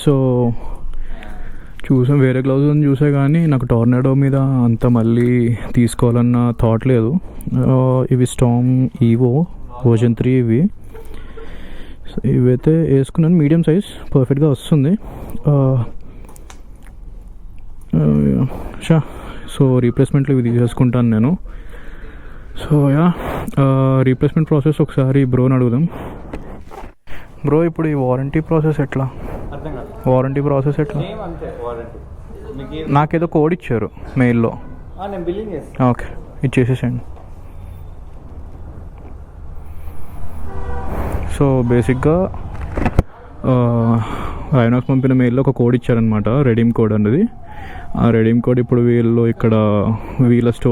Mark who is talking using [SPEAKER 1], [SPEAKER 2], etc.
[SPEAKER 1] So చూసాం, వేరే gloves అని చూసే కానీ నాకు టోర్నాడో మీద అంత మళ్ళీ తీసుకోవాలన్న థాట్ లేదు. ఇవి స్టామ్ ఈవో వర్జన్ 3 ఇవి. సో ఇవైతే వేసుకున్నాను, మీడియం సైజ్ పర్ఫెక్ట్గా వస్తుంది. సో రీప్లేస్మెంట్లు ఇవి తీసేసుకుంటాను నేను. సో రీప్లేస్మెంట్ ప్రాసెస్ ఒకసారి బ్రోని అడుగుదాం. బ్రో ఇప్పుడు ఈ వారంటీ ప్రాసెస్ ఎట్లా? వారంటీ ప్రాసెస్ ఎట్లా? నాకేదో కోడ్ ఇచ్చారు మెయిల్లో. ఓకే, ఇచ్చేసేసండి. సో బేసిక్గా రైనాక్స్ పంపిన మెయిల్లో ఒక కోడ్ ఇచ్చారనమాట, రెడీమ్ కోడ్ అన్నది. ఆ రెడీమ్ కోడ్ ఇప్పుడు వీళ్ళు ఇక్కడ వీళ్ళ స్టోర్